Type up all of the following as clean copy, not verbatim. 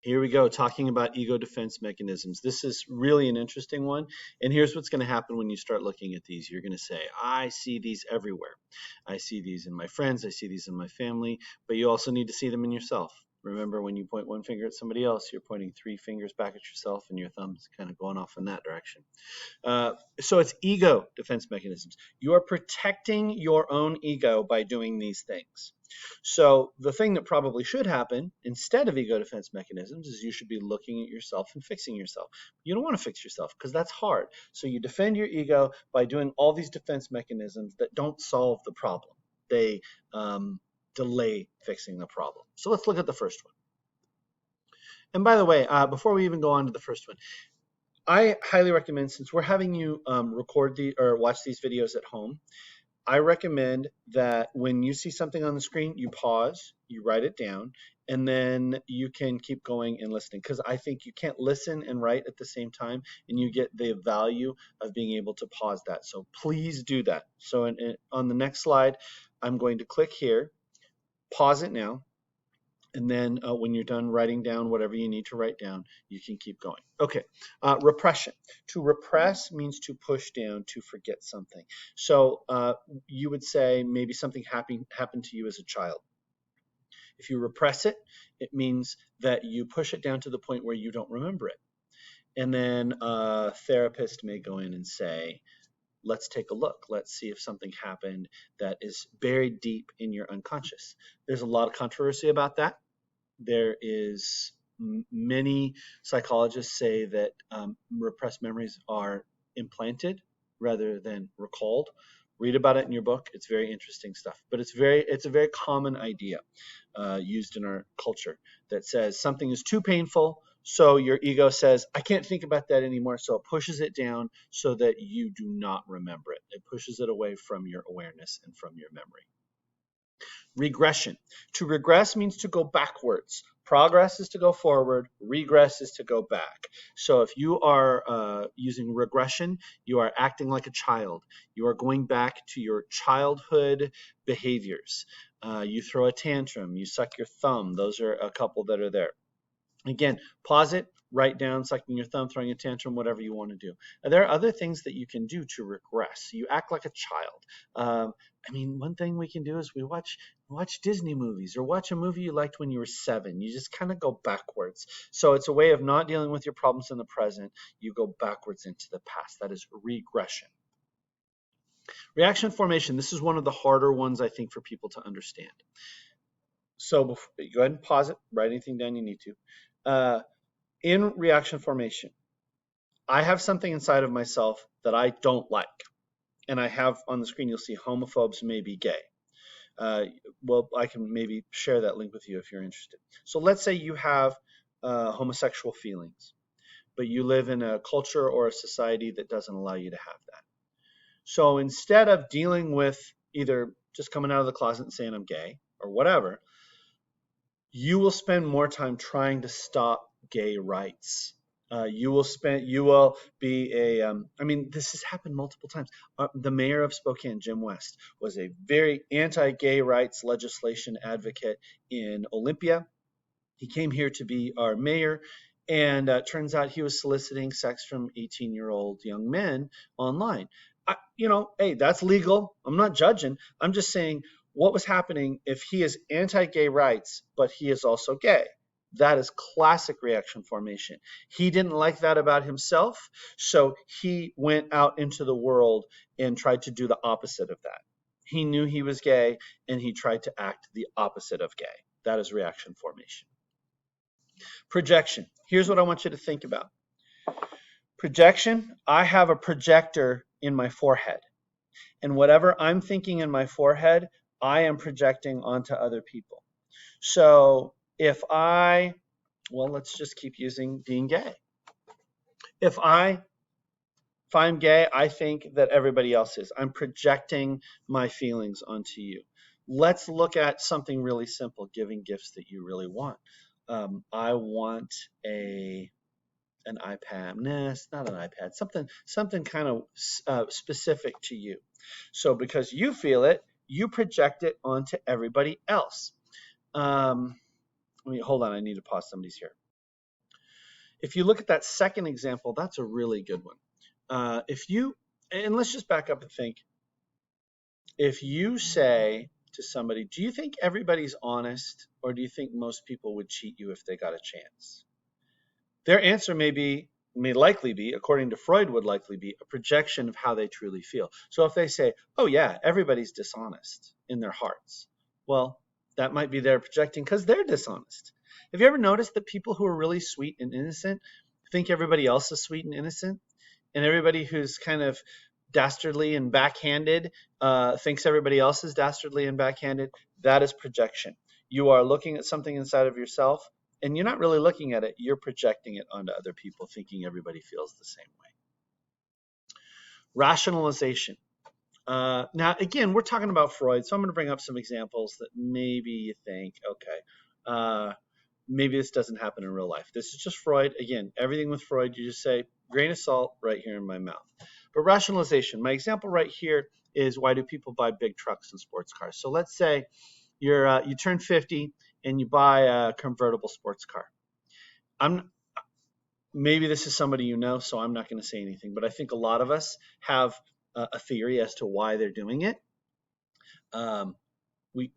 Here we go, talking about ego defense mechanisms. This is really an interesting one. And here's what's going to happen when you start looking at these. You're going to say, I see these everywhere. I see these in my friends. I see these in my family. But you also need to see them in yourself. Remember, when you point one finger at somebody else, you're pointing three fingers back at yourself, and your thumb's kind of going off in that direction. So it's ego defense mechanisms. You are protecting your own ego by doing these things. So the thing that probably should happen instead of ego defense mechanisms is you should be looking at yourself and fixing yourself. You don't want to fix yourself because that's hard. So you defend your ego by doing all these defense mechanisms that don't solve the problem. They delay fixing the problem. So let's look at the first one. And by the way, before we even go on to the first one, I highly recommend, since we're having you record or watch these videos at home, I recommend that when you see something on the screen, you pause, you write it down, and then you can keep going and listening, because I think you can't listen and write at the same time, and you get the value of being able to pause that. So please do that. So on the next slide, I'm going to click here, pause it now, and then when you're done writing down whatever you need to write down, you can keep going. Okay, repression. To repress means to push down, to forget something. So you would say maybe something happened to you as a child. If you repress it, it means that you push it down to the point where you don't remember it. And then a therapist may go in and say, let's take a look. Let's see if something happened that is buried deep in your unconscious. There's a lot of controversy about that. There is many psychologists say that repressed memories are implanted rather than recalled. Read about it in your book. It's very interesting stuff. But it's a very common idea used in our culture that says something is too painful, so your ego says, I can't think about that anymore, so it pushes it down so that you do not remember it. It pushes it away from your awareness and from your memory. Regression. To regress means to go backwards. Progress is to go forward. Regress is to go back. So if you are using regression, you are acting like a child. You are going back to your childhood behaviors. You throw a tantrum. You suck your thumb. Those are a couple that are there. Again, pause it, write down sucking your thumb, throwing a tantrum, whatever you want to do. There are other things that you can do to regress. You act like a child. I mean, one thing we can do is we watch Disney movies, or watch a movie you liked when you were 7. You just kind of go backwards. So it's a way of not dealing with your problems in the present. You go backwards into the past. That is regression. Reaction formation. This is one of the harder ones, I think, for people to understand. So go ahead and pause it. Write anything down you need to. In reaction formation, I have something inside of myself that I don't like. And I have on the screen, you'll see homophobes may be gay. Well, I can maybe share that link with you if you're interested. So let's say you have homosexual feelings, but you live in a culture or a society that doesn't allow you to have that. So instead of dealing with either just coming out of the closet and saying I'm gay or whatever, you will spend more time trying to stop gay rights. You will be a, I mean, this has happened multiple times. The mayor of Spokane, Jim West, was a very anti-gay rights legislation advocate in Olympia. He came here to be our mayor, and turns out he was soliciting sex from 18-year-old young men online. Hey, that's legal. I'm not judging. I'm just saying what was happening if he is anti-gay rights, but he is also gay. That is classic reaction formation. He didn't like that about himself, so he went out into the world and tried to do the opposite of that. He knew he was gay, and he tried to act the opposite of gay. That is reaction formation. Projection. Here's what I want you to think about. Projection, I have a projector in my forehead. And whatever I'm thinking in my forehead, I am projecting onto other people. So if let's just keep using being gay. If I'm gay, I think that everybody else is. I'm projecting my feelings onto you. Let's look at something really simple, giving gifts that you really want. I want an iPad. Nah, it's not an iPad. Something kind of specific to you. So because you feel it, you project it onto everybody else. Hold on. I need to pause. Somebody's here. if you look at that second example, that's a really good one. And let's just back up and think, if you say to somebody, do you think everybody's honest, or do you think most people would cheat you if they got a chance? Their answer may likely be, according to Freud, would likely be a projection of how they truly feel. So if they say, oh yeah, everybody's dishonest in their hearts, well, that might be they're projecting because they're dishonest. Have you ever noticed that people who are really sweet and innocent think everybody else is sweet and innocent? And everybody who's kind of dastardly and backhanded thinks everybody else is dastardly and backhanded? That is projection. You are looking at something inside of yourself, and you're not really looking at it. You're projecting it onto other people, thinking everybody feels the same way. Rationalization. Now, again, we're talking about Freud, so I'm going to bring up some examples that maybe you think, okay, maybe this doesn't happen in real life. This is just Freud. Again, everything with Freud, you just say, grain of salt right here in my mouth. But rationalization, my example right here is, why do people buy big trucks and sports cars? So let's say you turn 50 and you buy a convertible sports car. Maybe this is somebody you know, so I'm not going to say anything, but I think a lot of us have a theory as to why they're doing it. We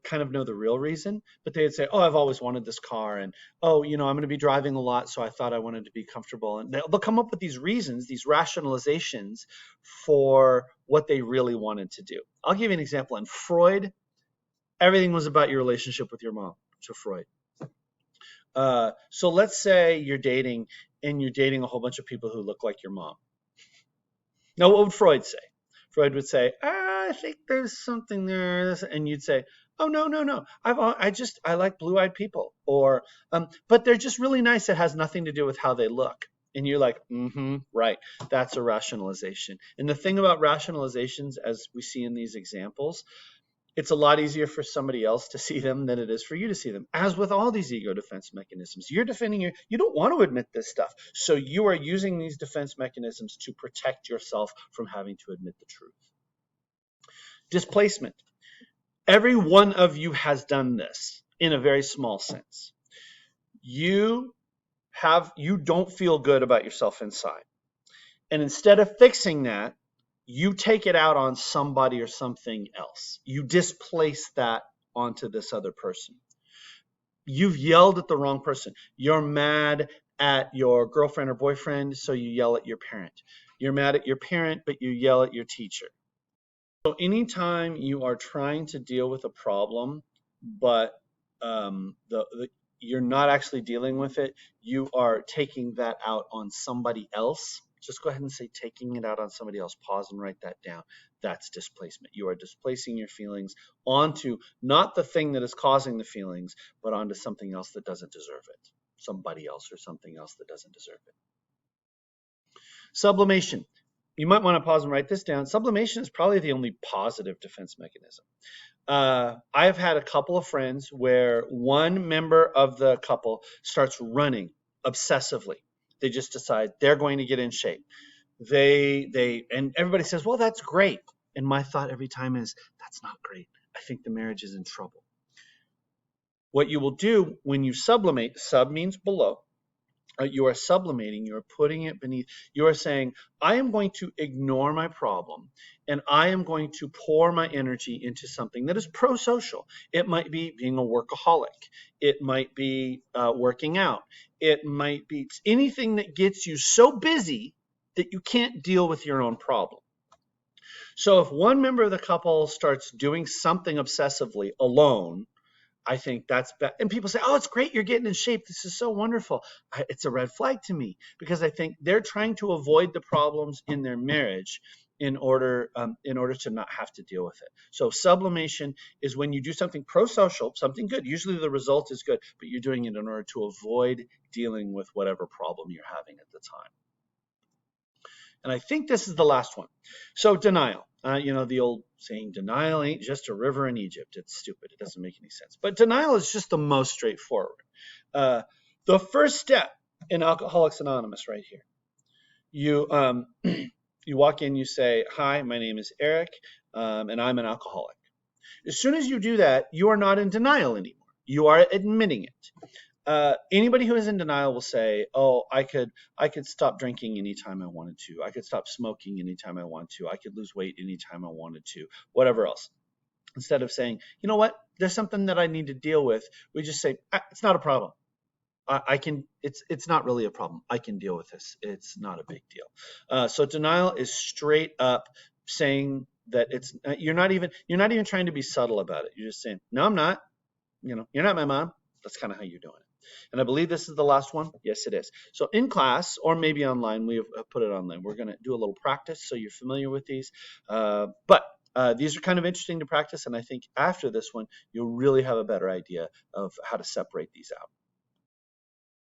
kind of know the real reason, but they'd say, oh, I've always wanted this car, and oh, I'm going to be driving a lot, so I thought I wanted to be comfortable. And they'll come up with these reasons, these rationalizations for what they really wanted to do. I'll give you an example. In Freud, everything was about your relationship with your mom, to Freud. So let's say you're dating, and you're dating a whole bunch of people who look like your mom. Now, what would Freud say? Freud would say, I think there's something there, and you'd say, oh, no, I like blue-eyed people, or but they're just really nice. It has nothing to do with how they look. And you're like, right, that's a rationalization. And the thing about rationalizations, as we see in these examples, it's a lot easier for somebody else to see them than it is for you to see them. As with all these ego defense mechanisms, you're defending you don't want to admit this stuff. So you are using these defense mechanisms to protect yourself from having to admit the truth. Displacement. Every one of you has done this in a very small sense. You don't feel good about yourself inside. And instead of fixing that, you take it out on somebody or something else. You displace that onto this other person. You've yelled at the wrong person. You're mad at your girlfriend or boyfriend, so you yell at your parent. You're mad at your parent, but you yell at your teacher. So anytime you are trying to deal with a problem, but you're not actually dealing with it, you are taking that out on somebody else. Just go ahead and say taking it out on somebody else. Pause and write that down. That's displacement. You are displacing your feelings onto not the thing that is causing the feelings, but onto something else that doesn't deserve it. Somebody else or something else that doesn't deserve it. Sublimation. You might want to pause and write this down. Sublimation is probably the only positive defense mechanism. I've had a couple of friends where one member of the couple starts running obsessively. They just decide they're going to get in shape. And everybody says, well, that's great. And my thought every time is, that's not great. I think the marriage is in trouble. What you will do when you sublimate, sub means below. You are sublimating, you are putting it beneath. You are saying, I am going to ignore my problem, and I am going to pour my energy into something that is pro-social. It might be being a workaholic. It might be working out. It might be anything that gets you so busy that you can't deal with your own problem. So if one member of the couple starts doing something obsessively alone, I think that's bad. And people say, oh, it's great, you're getting in shape. This is so wonderful. It's a red flag to me, because I think they're trying to avoid the problems in their marriage in order to not have to deal with it. So sublimation is when you do something pro-social, something good. Usually the result is good, but you're doing it in order to avoid dealing with whatever problem you're having at the time. And I think this is the last one. So denial. The old saying, denial ain't just a river in Egypt. It's stupid. It doesn't make any sense. But denial is just the most straightforward. The first step in Alcoholics Anonymous right here. You walk in, you say, hi, my name is Eric, and I'm an alcoholic. As soon as you do that, you are not in denial anymore. You are admitting it. Anybody who is in denial will say, "Oh, I could stop drinking anytime I wanted to. I could stop smoking anytime I want to. I could lose weight anytime I wanted to. Whatever else." Instead of saying, "You know what? There's something that I need to deal with," we just say, "It's not a problem. I can. It's not really a problem. I can deal with this. It's not a big deal." So denial is straight up saying that it's you're not even trying to be subtle about it. You're just saying, "No, I'm not. You know, you're not my mom." That's kind of how you're doing it. And I believe this is the last one. Yes, it is. So in class or maybe online, we have put it online. We're going to do a little practice so you're familiar with these. But these are kind of interesting to practice. And I think after this one, you'll really have a better idea of how to separate these out.